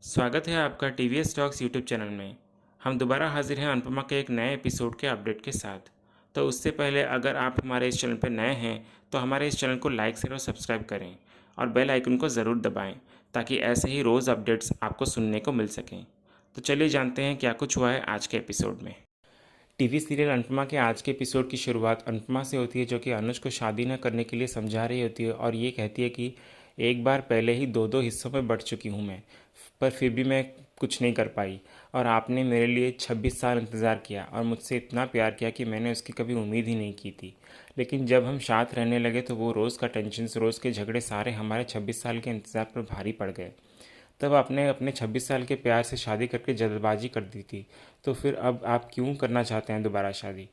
स्वागत है आपका टीवीएस टॉक्स यूट्यूब चैनल में। हम दोबारा हाजिर हैं अनुपमा के एक नए एपिसोड के अपडेट के साथ। तो उससे पहले अगर आप हमारे इस चैनल पर नए हैं तो हमारे इस चैनल को लाइक शेयर और सब्सक्राइब करें और बेल आइकन को ज़रूर दबाएं ताकि ऐसे ही रोज़ अपडेट्स आपको सुनने को मिल सकें। तो चलिए जानते हैं क्या कुछ हुआ है आज के एपिसोड में। टीवी सीरियल अनुपमा के आज के एपिसोड की शुरुआत अनुपमा से होती है, जो कि अनुज को शादी न करने के लिए समझा रही होती है और ये कहती है कि एक बार पहले ही दो दो हिस्सों में बँट चुकी हूँ मैं, पर फिर भी मैं कुछ नहीं कर पाई और आपने मेरे लिए 26 साल इंतज़ार किया और मुझसे इतना प्यार किया कि मैंने उसकी कभी उम्मीद ही नहीं की थी। लेकिन जब हम साथ रहने लगे तो वो रोज़ का टेंशन, रोज़ के झगड़े सारे हमारे 26 साल के इंतज़ार पर भारी पड़ गए। तब आपने अपने 26 साल के प्यार से शादी करके जल्दबाजी कर दी थी, तो फिर अब आप क्यों करना चाहते हैं दोबारा शादी?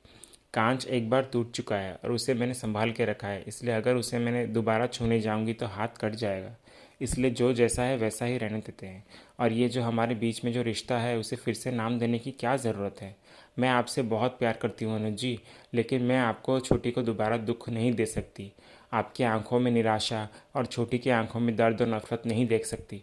कांच एक बार टूट चुका है और उसे मैंने संभाल के रखा है, इसलिए अगर उसे मैंने दोबारा छूने जाऊंगी तो हाथ कट जाएगा। इसलिए जो जैसा है वैसा ही रहने देते हैं और ये जो हमारे बीच में जो रिश्ता है उसे फिर से नाम देने की क्या ज़रूरत है? मैं आपसे बहुत प्यार करती हूँ अनुज जी, लेकिन मैं आपको छोटी को दोबारा दुख नहीं दे सकती। आपकी आंखों में निराशा और छोटी की आंखों में दर्द और नफरत नहीं देख सकती।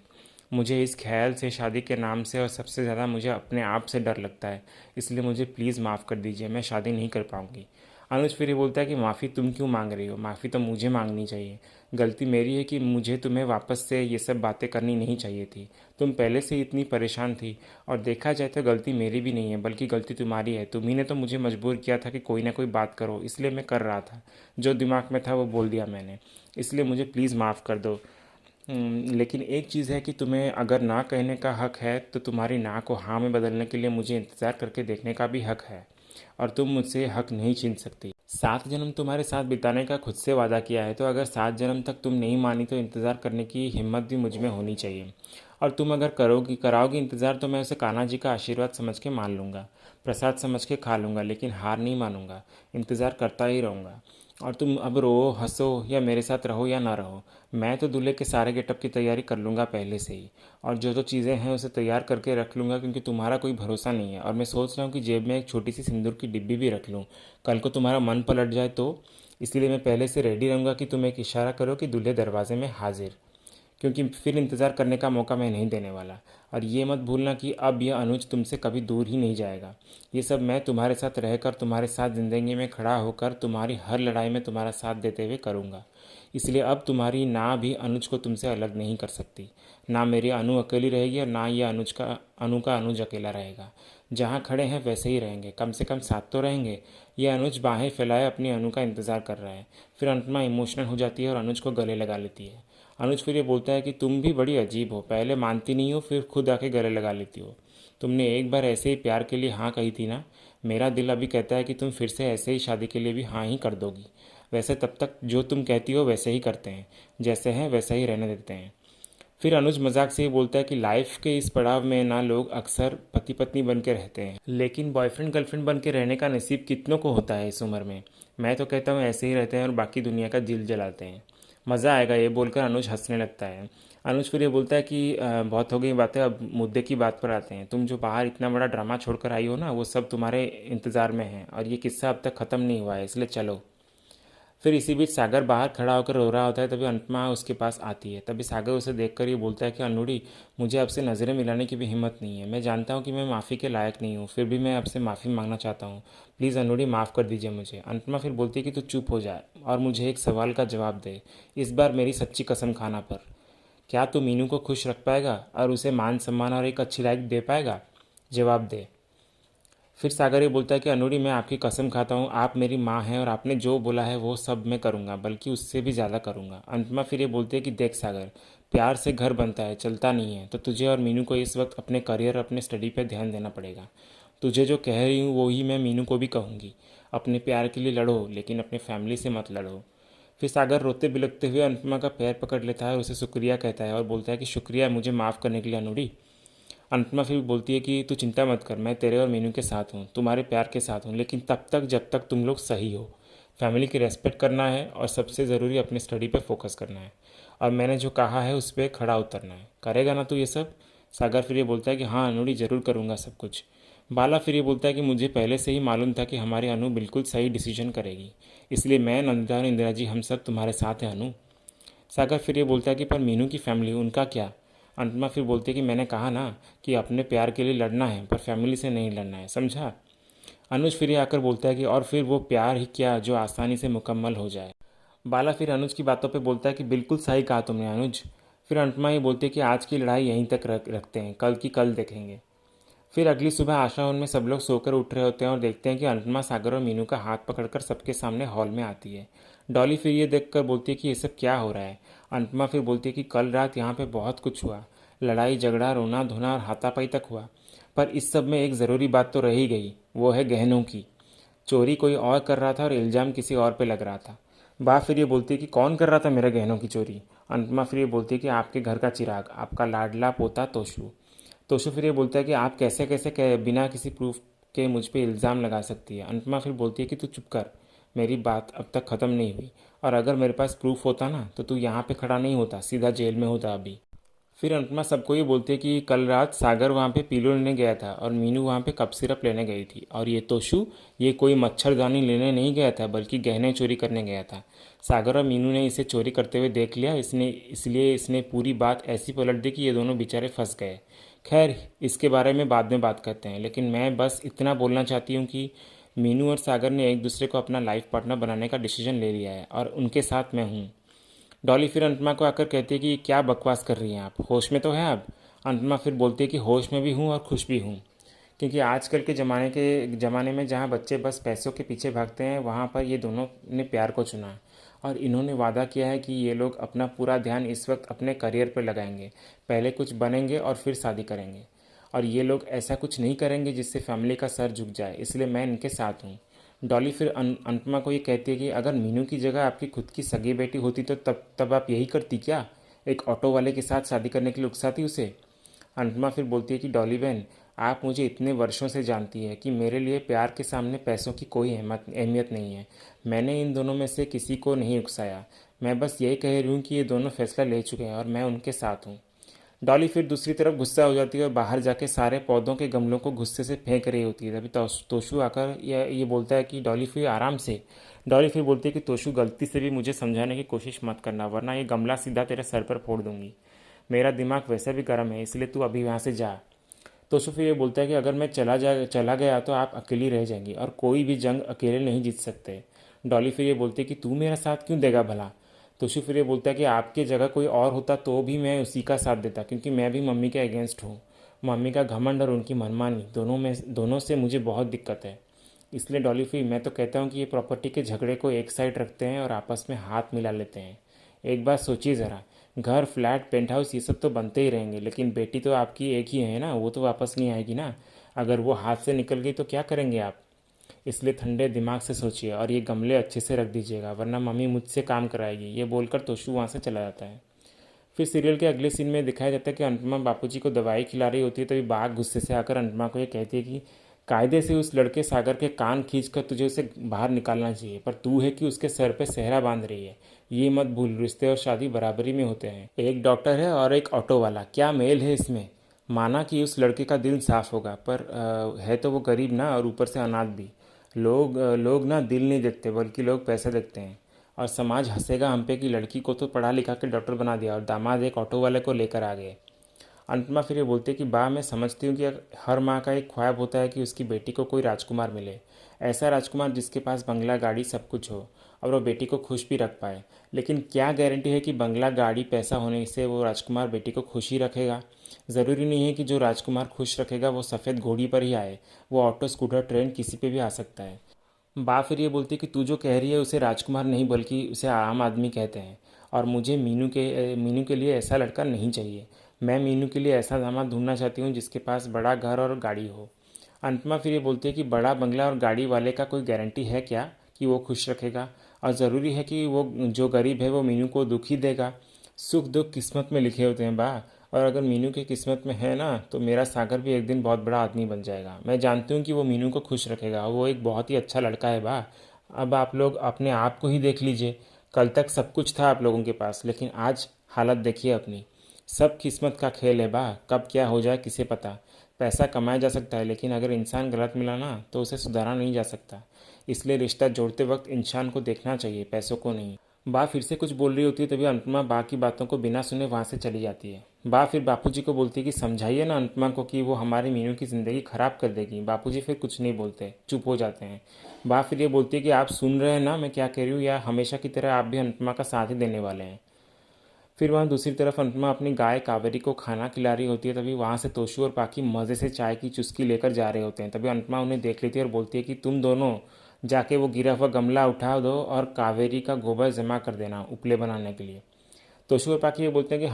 मुझे इस ख्याल से, शादी के नाम से और सबसे ज़्यादा मुझे अपने आप से डर लगता है, इसलिए मुझे प्लीज़ माफ़ कर दीजिए, मैं शादी नहीं कर पाऊँगी। अनुज फिर ये बोलता है कि माफ़ी तुम क्यों मांग रही हो? माफ़ी तो मुझे मांगनी चाहिए। गलती मेरी है कि मुझे तुम्हें वापस से ये सब बातें करनी नहीं चाहिए थी। तुम पहले से ही इतनी परेशान थी और देखा जाए तो गलती मेरी भी नहीं है, बल्कि गलती तुम्हारी है। तुम्ही ने तो मुझे मजबूर किया था कि कोई ना कोई बात करो, इसलिए मैं कर रहा था। जो दिमाग में था वो बोल दिया मैंने, इसलिए मुझे प्लीज़ माफ़ कर दो। लेकिन एक चीज़ है कि तुम्हें अगर ना कहने का हक है तो तुम्हारी ना को हाँ में बदलने के लिए मुझे इंतज़ार करके देखने का भी हक है और तुम मुझसे हक नहीं छीन सकती। 7 जन्म तुम्हारे साथ बिताने का खुद से वादा किया है, तो अगर 7 जन्म तक तुम नहीं मानी तो इंतज़ार करने की हिम्मत भी मुझ में होनी चाहिए। और तुम अगर कराओगी इंतज़ार तो मैं उसे कान्हा जी का आशीर्वाद समझ के मान लूँगा, प्रसाद समझ के खा लूँगा, लेकिन हार नहीं मानूंगा, इंतज़ार करता ही रहूँगा। और तुम अब रो हंसो या मेरे साथ रहो या ना रहो, मैं तो दूल्हे के सारे गेटअप की तैयारी कर लूँगा पहले से ही, और जो जो चीज़ें हैं उसे तैयार करके रख लूँगा, क्योंकि तुम्हारा कोई भरोसा नहीं है। और मैं सोच रहा हूँ कि जेब में एक छोटी सी सिंदूर की डिब्बी भी रख लूँ, कल को तुम्हारा मन पलट जाए तो। इसलिए मैं पहले से रेडी रहूँगा कि तुम एक इशारा करो कि दूल्हे दरवाजे में हाजिर, क्योंकि फिर इंतज़ार करने का मौका मैं नहीं देने वाला। और ये मत भूलना कि अब यह अनुज तुमसे कभी दूर ही नहीं जाएगा। ये सब मैं तुम्हारे साथ रहकर, तुम्हारे साथ ज़िंदगी में खड़ा होकर, तुम्हारी हर लड़ाई में तुम्हारा साथ देते हुए करूँगा। इसलिए अब तुम्हारी ना भी अनुज को तुमसे अलग नहीं कर सकती। ना मेरी अनु अकेली रहेगी और ना ये अनु का अनुज अकेला रहेगा। जहाँ खड़े हैं वैसे ही रहेंगे, कम से कम साथ तो रहेंगे। ये अनुज बाहें फैलाए अपनी अनु का इंतज़ार कर रहा है। फिर अनुपमा इमोशनल हो जाती है और अनुज को गले लगा लेती है। अनुज फिर ये बोलता है कि तुम भी बड़ी अजीब हो, पहले मानती नहीं हो फिर खुद आके गले लगा लेती हो। तुमने एक बार ऐसे ही प्यार के लिए हाँ कही थी ना, मेरा दिल अभी कहता है कि तुम फिर से ऐसे ही शादी के लिए भी हाँ ही कर दोगी। वैसे तब तक जो तुम कहती हो वैसे ही करते हैं, जैसे हैं वैसा ही रहने देते हैं। फिर अनुज मजाक से ही बोलता है कि लाइफ के इस पड़ाव में ना लोग अक्सर पति पत्नी बन के रहते हैं, लेकिन बॉयफ्रेंड गर्लफ्रेंड बन के रहने का नसीब कितनों को होता है इस उम्र में। मैं तो कहता हूँ ऐसे ही रहते हैं और बाकी दुनिया का दिल जलाते हैं। मज़ा आएगा, ये बोलकर अनुज हंसने लगता है। अनुज फिर ये बोलता है कि बहुत हो गई बातें, अब मुद्दे की बात पर आते हैं। तुम जो बाहर इतना बड़ा ड्रामा छोड़कर आई हो ना, वो सब तुम्हारे इंतज़ार में है और ये किस्सा अब तक ख़त्म नहीं हुआ है, इसलिए चलो। फिर इसी बीच सागर बाहर खड़ा होकर रो रहा होता है, तभी अनुपमा उसके पास आती है। तभी सागर उसे देखकर ये बोलता है कि अनुड़ी, मुझे आपसे नज़रें मिलाने की भी हिम्मत नहीं है। मैं जानता हूँ कि मैं माफ़ी के लायक नहीं हूँ, फिर भी मैं आपसे माफ़ी मांगना चाहता हूँ। प्लीज़ अनुड़ी, माफ़ कर दीजिए मुझे। अनुपमा फिर बोलती है कि तू चुप हो जाए और मुझे एक सवाल का जवाब दे, इस बार मेरी सच्ची कसम खाना पर। क्या तू मीनू को खुश रख पाएगा और उसे मान सम्मान और एक अच्छी लाइफ दे पाएगा? जवाब दे। फिर सागर ये बोलता है कि अनुड़ी, मैं आपकी कसम खाता हूँ, आप मेरी माँ हैं और आपने जो बोला है वो सब मैं करूँगा, बल्कि उससे भी ज़्यादा करूँगा। अंतमा फिर ये बोलती है कि देख सागर, प्यार से घर बनता है, चलता नहीं है। तो तुझे और मीनू को इस वक्त अपने करियर, अपने स्टडी पे ध्यान देना पड़ेगा। तुझे जो कह रही हूँ वो ही मैं मीनू को भी कहूँगी। अपने प्यार के लिए लड़ो, लेकिन अपने फैमिली से मत लड़ो। फिर सागर रोते बिलखते हुए अनुपमा का पैर पकड़ लेता है और उसे शुक्रिया कहता है और बोलता है कि शुक्रिया मुझे माफ़ करने के लिए अनुड़ी। अनुपमा फिर बोलती है कि तू चिंता मत कर, मैं तेरे और मीनू के साथ हूँ, तुम्हारे प्यार के साथ हूँ, लेकिन तब तक जब तक तुम लोग सही हो। फैमिली की रेस्पेक्ट करना है और सबसे ज़रूरी अपनी स्टडी पे फोकस करना है, और मैंने जो कहा है उस पर खड़ा उतरना है। करेगा ना तू ये सब? सागर फिर ये बोलता है कि हाँ अनुड़ी, ज़रूर करूँगा सब कुछ। बाला फिर ये बोलता है कि मुझे पहले से ही मालूम था कि हमारी अनु बिल्कुल सही डिसीजन करेगी, इसलिए मैं, नंदिता और इंदिरा जी, हम सब तुम्हारे साथ हैं अनु। सागर फिर ये बोलता है कि पर मीनू की फैमिली, उनका क्या? अनुपमा फिर बोलती है कि मैंने कहा ना कि अपने प्यार के लिए लड़ना है पर फैमिली से नहीं लड़ना है, समझा। अनुज फिर ये आकर बोलता है कि और फिर वो प्यार ही क्या जो आसानी से मुकम्मल हो जाए। बाला फिर अनुज की बातों पे बोलता है कि बिल्कुल सही कहा तुमने अनुज। फिर अनुपमा ये बोलती है कि आज की लड़ाई यहीं तक रखते हैं, कल की कल देखेंगे। फिर अगली सुबह आशा में सब लोग सोकर उठ रहे होते हैं और देखते हैं कि अनुपमा सागर और मीनू का हाथ पकड़कर सबके सामने हॉल में आती है। डॉली फिर ये देखकर बोलती है कि ये सब क्या हो रहा है। अनुपमा फिर बोलती है कि कल रात यहाँ पे बहुत कुछ हुआ, लड़ाई झगड़ा रोना धोना और हाथापाई तक हुआ, पर इस सब में एक ज़रूरी बात तो रह ही गई, वो है गहनों की। चोरी कोई और कर रहा था और इल्ज़ाम किसी और पे लग रहा था। बा फिर ये बोलती है कि कौन कर रहा था मेरे गहनों की चोरी। अनुपमा फिर ये बोलती है कि आपके घर का चिराग, आपका लाडला पोता तोशू। तोशू फिर ये बोलता है कि आप कैसे कैसे बिना किसी प्रूफ के मुझ पे इल्ज़ाम लगा सकती है। अनुपमा फिर बोलती है कि तू चुप कर, मेरी बात अब तक ख़त्म नहीं हुई, और अगर मेरे पास प्रूफ होता ना तो तू यहाँ पे खड़ा नहीं होता, सीधा जेल में होता अभी। फिर अनुपमा सबको ये बोलती है कि कल रात सागर वहाँ पे पीलो लेने गया था और मीनू वहाँ पे कप सिरप लेने गई थी, और ये तोशू ये कोई मच्छरदानी लेने नहीं गया था बल्कि गहने चोरी करने गया था। सागर और मीनू ने इसे चोरी करते हुए देख लिया, इसलिए इसने पूरी बात ऐसी पलट दी कि ये दोनों बेचारे फंस गए। खैर इसके बारे में बाद में बात करते हैं, लेकिन मैं बस इतना बोलना चाहती हूँ कि मीनू और सागर ने एक दूसरे को अपना लाइफ पार्टनर बनाने का डिसीजन ले लिया है और उनके साथ मैं हूँ। डॉली फिर अनुपमा को आकर कहती है कि क्या बकवास कर रही हैं आप, होश में तो हैं आप। अनुपमा फिर बोलती है कि होश में भी हूँ और खुश भी हूँ, क्योंकि आजकल के ज़माने में जहाँ बच्चे बस पैसों के पीछे भागते हैं वहाँ पर ये दोनों ने प्यार को चुना है, और इन्होंने वादा किया है कि ये लोग अपना पूरा ध्यान इस वक्त अपने करियर पर लगाएंगे, पहले कुछ बनेंगे और फिर शादी करेंगे। और ये लोग ऐसा कुछ नहीं करेंगे जिससे फैमिली का सर झुक जाए, इसलिए मैं इनके साथ हूँ। डॉली फिर अनुपमा को ये कहती है कि अगर मीनू की जगह आपकी खुद की सगी बेटी होती तो तब आप यही करती क्या, एक ऑटो वाले के साथ शादी करने के लिए उकसाती उसे। अनुपमा फिर बोलती है कि डॉली बहन, आप मुझे इतने वर्षों से जानती है कि मेरे लिए प्यार के सामने पैसों की कोई अहमियत नहीं है। मैंने इन दोनों में से किसी को नहीं उकसाया, मैं बस यही कह रही हूँ कि ये दोनों फैसला ले चुके हैं और मैं उनके साथ हूँ। डॉली फिर दूसरी तरफ गुस्सा हो जाती है और बाहर जाके सारे पौधों के गमलों को गुस्से से फेंक रही होती है। तभी तोशू आकर ये बोलता है कि डॉली फिर आराम से। डॉली फिर बोलती है कि तोशू गलती से भी मुझे समझाने की कोशिश मत करना, वरना ये गमला सीधा तेरे सर पर फोड़ दूंगी। मेरा दिमाग वैसे भी गर्म है, इसलिए तू अभी यहाँ से जा। तोशू फिर ये बोलता है कि अगर मैं चला गया तो आप अकेली रह जाएंगी और कोई भी जंग अकेले नहीं जीत सकते। डॉली फिर ये बोलती है कि तू मेरा साथ क्यों देगा भला। तोशू फिर ये बोलता है कि आपकी जगह कोई और होता तो भी मैं उसी का साथ देता, क्योंकि मैं भी मम्मी के अगेंस्ट हूँ। मम्मी का घमंड और उनकी मनमानी दोनों से मुझे बहुत दिक्कत है। इसलिए डॉली फिर मैं तो कहता हूँ कि ये प्रॉपर्टी के झगड़े को एक साइड रखते हैं और आपस में हाथ मिला लेते हैं। एक बात सोचिए ज़रा, घर फ्लैट पेंट हाउस ये सब तो बनते ही रहेंगे, लेकिन बेटी तो आपकी एक ही है ना, वो तो वापस नहीं आएगी ना। अगर वो हाथ से निकल गई तो क्या करेंगे आप। इसलिए ठंडे दिमाग से सोचिए और ये गमले अच्छे से रख दीजिएगा, वरना मम्मी मुझसे काम कराएगी। ये बोलकर तोशू वहाँ से चला जाता है। फिर सीरियल के अगले सीन में दिखाया जाता है कि अनुपमा बापूजी को दवाई खिला रही होती है, तभी बाघ गुस्से से आकर अनुपमा को ये कहती है कि कायदे से उस लड़के सागर के कान खींचकर तुझे उसे बाहर निकालना चाहिए, पर तू है कि उसके सर पे सेहरा बांध रही है। ये मत भूल, रिश्ते और शादी बराबरी में होते हैं। एक डॉक्टर है और एक ऑटो वाला, क्या मेल है इसमें। माना कि उस लड़के का दिल साफ होगा, पर है तो वो गरीब ना, और ऊपर से अनाथ भी। लोग ना दिल नहीं देखते बल्कि लोग पैसे देखते हैं, और समाज हंसेगा हम पे कि लड़की को तो पढ़ा लिखा के डॉक्टर बना दिया और दामाद एक ऑटो वाले को लेकर आ गए। अनुपमा फिर ये बोलती है कि बा मैं समझती हूँ कि हर माँ का एक ख्वाब होता है कि उसकी बेटी को कोई राजकुमार मिले, ऐसा राजकुमार जिसके पास बंगला गाड़ी सब कुछ हो और वो बेटी को खुश भी रख पाए। लेकिन क्या गारंटी है कि बंगला गाड़ी पैसा होने से वो राजकुमार बेटी को खुश ही रखेगा। ज़रूरी नहीं है कि जो राजकुमार खुश रखेगा वो सफ़ेद घोड़ी पर ही आए, वो ऑटो स्कूटर ट्रेन किसी पे भी आ सकता है। बा फिर ये बोलती है कि तू जो कह रही है उसे राजकुमार नहीं बल्कि उसे आम आदमी कहते हैं, और मुझे मीनू के लिए ऐसा लड़का नहीं चाहिए। मैं मीनू के लिए ऐसा दामाद ढूंढना चाहती हूँ जिसके पास बड़ा घर और गाड़ी हो। अंतमा फिर ये बोलती है कि बड़ा बंगला और गाड़ी वाले का कोई गारंटी है क्या कि वो खुश रखेगा, और ज़रूरी है कि वो जो गरीब है वो मीनू को दुख ही देगा। सुख दुख किस्मत में लिखे होते हैं बा, और अगर मीनू की किस्मत में है ना तो मेरा सागर भी एक दिन बहुत बड़ा आदमी बन जाएगा। मैं जानती हूँ कि वो मीनू को खुश रखेगा, वो एक बहुत ही अच्छा लड़का है बा। अब आप लोग अपने आप को ही देख लीजिए, कल तक सब कुछ था आप लोगों के पास, लेकिन आज हालत देखिए अपनी। सब किस्मत का खेल है बा, कब क्या हो जाए किसे पता। पैसा कमाया जा सकता है, लेकिन अगर इंसान गलत मिला ना तो उसे सुधारा नहीं जा सकता। इसलिए रिश्ता जोड़ते वक्त इंसान को देखना चाहिए, पैसों को नहीं। बा फिर से कुछ बोल रही होती है, तभी अनुपमा बा की बातों को बिना सुने वहाँ से चली जाती है। बा फिर बापूजी को बोलती है कि समझाइए ना अनुपमा को कि वो हमारे मीनू की ज़िंदगी ख़राब कर देगी। बापूजी फिर कुछ नहीं बोलते, चुप हो जाते हैं। बा फिर ये बोलती है कि आप सुन रहे हैं ना मैं क्या कह रही हूँ, या हमेशा की तरह आप भी अनुपमा का साथ ही देने वाले हैं। फिर वहाँ दूसरी तरफ अनुपमा अपनी गाय कावेरी को खाना खिला रही होती है। तभी वहाँ से तोशु और पाकी मज़े से चाय की चुस्की लेकर जा रहे होते हैं। तभी अनुपमा उन्हें देख लेती है और बोलती है कि तुम दोनों जाके वो गिरा हुआ गमला उठा दो और कावेरी का गोबर जमा कर देना उपले बनाने के लिए। तोशु और पाकी ये बोलते हैं कि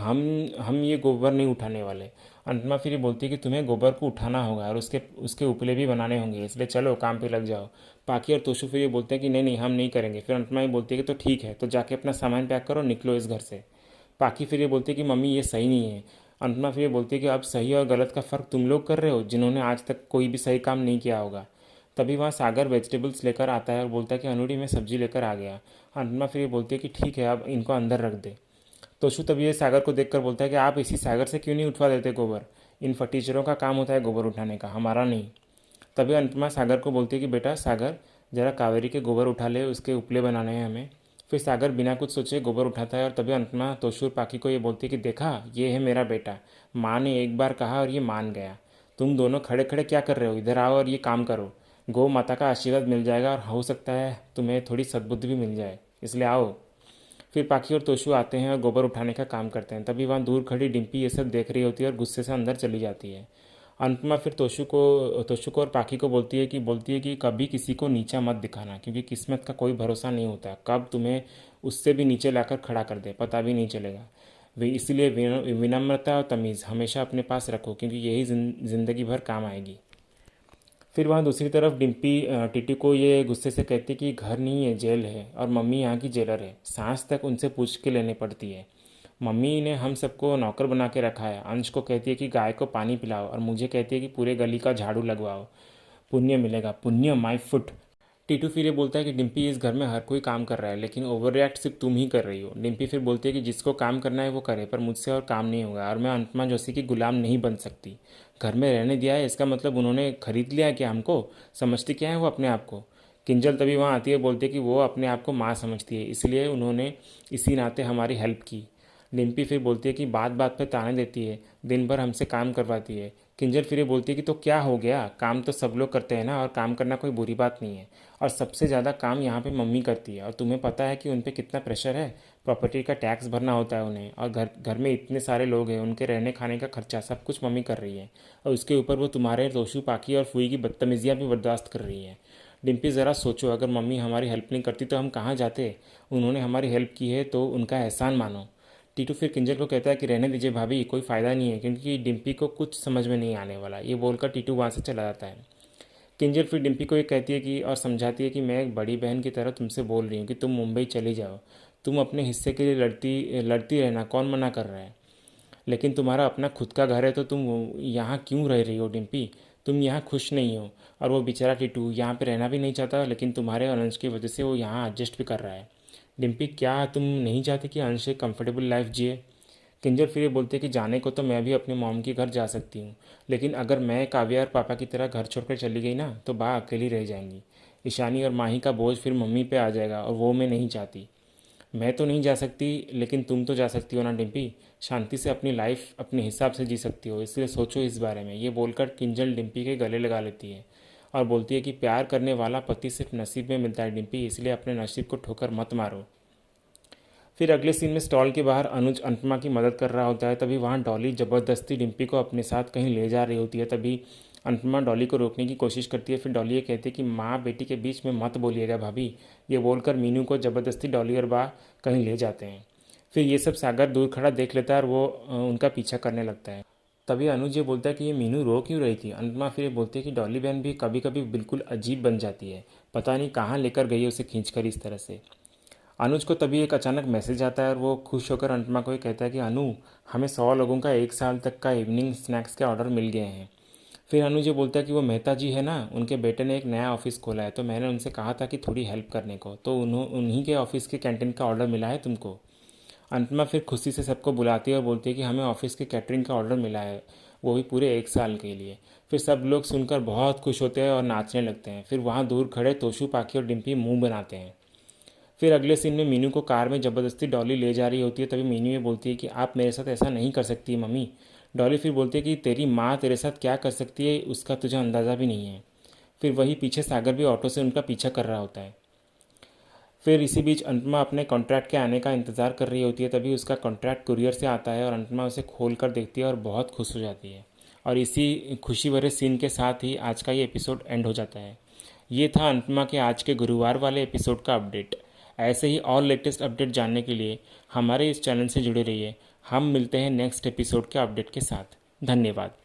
हम ये गोबर नहीं उठाने वाले। अनुपमा फिर ये बोलती है कि तुम्हें गोबर को उठाना होगा और उसके उसके उपले भी बनाने होंगे, इसलिए चलो काम पे लग जाओ। पाकी और तोशु फिर ये बोलते हैं कि नहीं नहीं हम नहीं करेंगे। फिर अनुपमा ये बोलती है कि तो ठीक है, तो जाके अपना सामान पैक करो, निकलो इस घर से। पाकी फिर ये बोलती है कि मम्मी ये सही नहीं है। अनुपमा फिर ये बोलती है कि अब सही और गलत का फ़र्क तुम लोग कर रहे हो जिन्होंने आज तक कोई भी सही काम नहीं किया होगा। तभी वहाँ सागर वेजिटेबल्स लेकर आता है और बोलता है कि अनुड़ी मैं सब्जी लेकर आ गया। अनुपमा फिर ये बोलती है कि ठीक है अब इनको अंदर रख दे। तोशु तभी ये सागर को देखकर बोलता है कि आप इसी सागर से क्यों नहीं उठवा देते गोबर, इन फटीचरों का काम होता है गोबर उठाने का, हमारा नहीं। तभी अनुपमा सागर को बोलती है कि बेटा सागर जरा कावेरी के गोबर उठा ले, उसके उपले बनाने हैं हमें। फिर सागर बिना कुछ सोचे गोबर उठाता है और तभी अनुपमा तोशु और पाकी को ये बोलती है कि देखा ये है मेरा बेटा, माँ ने एक बार कहा और ये मान गया। तुम दोनों खड़े खड़े क्या कर रहे हो, इधर आओ और ये काम करो। गौ माता का आशीर्वाद मिल जाएगा और हो सकता है तुम्हें थोड़ी सद्बुद्धि भी मिल जाए, इसलिए आओ। फिर पाकी और तोशु आते हैं और गोबर उठाने का काम करते हैं। तभी वहाँ दूर खड़ी डिम्पी ये सब देख रही होती है और गुस्से से अंदर चली जाती है। अनुपमा फिर तोशु को और पाकी को बोलती है कि कभी किसी को नीचा मत दिखाना, क्योंकि किस्मत का कोई भरोसा नहीं होता, कब तुम्हें उससे भी नीचे लाकर खड़ा कर दे पता भी नहीं चलेगा। वे इसलिए विनम्रता और तमीज़ हमेशा अपने पास रखो, क्योंकि यही ज़िंदगी भर काम आएगी। फिर वहाँ दूसरी तरफ डिम्पी टीटू को ये गुस्से से कहती कि घर नहीं है जेल है और मम्मी यहाँ की जेलर है, सांस तक उनसे पूछ के लेने पड़ती है। मम्मी ने हम सबको नौकर बना के रखा है। अंश को कहती है कि गाय को पानी पिलाओ और मुझे कहती है कि पूरे गली का झाड़ू लगवाओ, पुण्य मिलेगा, पुण्य माय फुट। टीटू फिर ये बोलता है कि डिम्पी इस घर में हर कोई काम कर रहा है लेकिन ओवर रिएक्ट सिर्फ तुम ही कर रही हो। डिम्पी फिर बोलती है कि जिसको काम करना है वो करे, पर मुझसे और काम नहीं होगा और मैं अनुपमा जोशी की गुलाम नहीं बन सकती। घर में रहने दिया है इसका मतलब उन्होंने खरीद लिया है क्या हमको, समझती क्या है वो अपने आप को। किंजल तभी वहाँ आती है, बोलती है कि वो अपने आप को माँ समझती है इसलिए उन्होंने इसी नाते हमारी हेल्प की। डिम्पी फिर बोलती है कि बात बात पे ताने देती है, दिन भर हमसे काम करवाती है। किंजल फिर ये बोलती है कि तो क्या हो गया, काम तो सब लोग करते हैं ना और काम करना कोई बुरी बात नहीं है, और सबसे ज़्यादा काम यहाँ पे मम्मी करती है और तुम्हें पता है कि उन पे कितना प्रेशर है, प्रॉपर्टी का टैक्स भरना होता है उन्हें, और घर घर में इतने सारे लोग हैं, उनके रहने खाने का खर्चा सब कुछ मम्मी कर रही है, और उसके ऊपर वो तुम्हारे तोशु पाकी और फुई की बदतमीजियाँ भी बर्दाश्त कर रही है। डिम्पी ज़रा सोचो, अगर मम्मी हमारी हेल्प नहीं करती तो हम कहाँ जाते, उन्होंने हमारी हेल्प की है तो उनका एहसान मानो। टीटू फिर किंजल को कहता है कि रहने दीजिए भाभी, कोई फ़ायदा नहीं है क्योंकि डिम्पी को कुछ समझ में नहीं आने वाला। ये बोलकर टीटू वहाँ से चला जाता है। किंजल फिर डिम्पी को ये कहती है कि और समझाती है कि मैं एक बड़ी बहन की तरह तुमसे बोल रही हूँ कि तुम मुंबई चली जाओ, तुम अपने हिस्से के लिए लड़ती लड़ती रहना, कौन मना कर रहा है, लेकिन तुम्हारा अपना खुद का घर है तो तुम यहाँ क्यों रह रही हो डिम्पी, तुम यहाँ खुश नहीं हो। और वो बेचारा टीटू यहाँ पे रहना भी नहीं चाहता, लेकिन तुम्हारे और अंश की वजह से वो यहाँ एडजस्ट भी कर रहा है। डिम्पी क्या तुम नहीं चाहते कि अंश एक कंफर्टेबल लाइफ जिए। किंजल फिर ये बोलते कि जाने को तो मैं भी अपने मॉम के घर जा सकती हूँ, लेकिन अगर मैं काव्या और पापा की तरह घर छोड़कर चली गई ना तो बा अकेली रह जाएंगी, ईशानी और माही का बोझ फिर मम्मी पे आ जाएगा और वो मैं नहीं चाहती। मैं तो नहीं जा सकती लेकिन तुम तो जा सकती हो ना डिम्पी, शांति से अपनी लाइफ अपने हिसाब से जी सकती हो, इसलिए सोचो इस बारे में। ये बोलकर किंजल डिम्पी के गले लगा लेती है और बोलती है कि प्यार करने वाला पति सिर्फ नसीब में मिलता है डिम्पी, इसलिए अपने नसीब को ठोकर मत मारो। फिर अगले सीन में स्टॉल के बाहर अनुज अनुपमा की मदद कर रहा होता है। तभी वहाँ डॉली ज़बरदस्ती डिम्पी को अपने साथ कहीं ले जा रही होती है। तभी अनुपमा डॉली को रोकने की कोशिश करती है। फिर डॉली ये कहती है कि माँ बेटी के बीच में मत बोलिएगा भाभी। ये बोलकर मीनू को ज़बरदस्ती डॉली और बा कहीं ले जाते हैं। फिर ये सब सागर दूर खड़ा देख लेता है और वो उनका पीछा करने लगता है। तभी अनुज ये बोलता है कि ये मीनू रो क्यों रही थी। अनुपमा फिर ये बोलती है कि डॉली बहन भी कभी कभी बिल्कुल अजीब बन जाती है, पता नहीं कहाँ लेकर गई है उसे खींचकर इस तरह से। अनुज को तभी एक अचानक मैसेज आता है और वो खुश होकर अनुपमा को ये कहता है कि अनु, हमें 100 लोगों का 1 साल तक का इवनिंग स्नैक्स के ऑर्डर मिल गए हैं। फिर अनुज ये बोलता है कि वो मेहता जी है ना, उनके बेटे ने एक नया ऑफिस खोला है, तो मैंने उनसे कहा था कि थोड़ी हेल्प करने को, तो उन्हीं के ऑफिस के कैंटीन का ऑर्डर मिला है तुमको। अनुपमा फिर खुशी से सबको बुलाती है और बोलती है कि हमें ऑफिस के कैटरिंग का ऑर्डर मिला है, वो भी पूरे 1 साल के लिए। फिर सब लोग सुनकर बहुत खुश होते हैं और नाचने लगते हैं। फिर वहाँ दूर खड़े तोशु पाकी और डिम्पी मुंह बनाते हैं। फिर अगले सीन में मीनू को कार में ज़बरदस्ती डॉली ले जा रही होती है, तभी मीनू ये बोलती है कि आप मेरे साथ ऐसा नहीं कर सकती मम्मी। डॉली फिर बोलती है कि तेरी माँ तेरे साथ क्या कर सकती है उसका तुझे अंदाज़ा भी नहीं है। फिर वही पीछे सागर भी ऑटो से उनका पीछा कर रहा होता है। फिर इसी बीच अनुपमा अपने कॉन्ट्रैक्ट के आने का इंतज़ार कर रही होती है, तभी उसका कॉन्ट्रैक्ट कुरियर से आता है और अनुपमा उसे खोल कर देखती है और बहुत खुश हो जाती है। और इसी खुशी भरे सीन के साथ ही आज का ये एपिसोड एंड हो जाता है। ये था अनुपमा के आज के गुरुवार वाले एपिसोड का अपडेट। ऐसे ही और लेटेस्ट अपडेट जानने के लिए हमारे इस चैनल से जुड़े रहिए। हम मिलते हैं नेक्स्ट एपिसोड के अपडेट के साथ। धन्यवाद।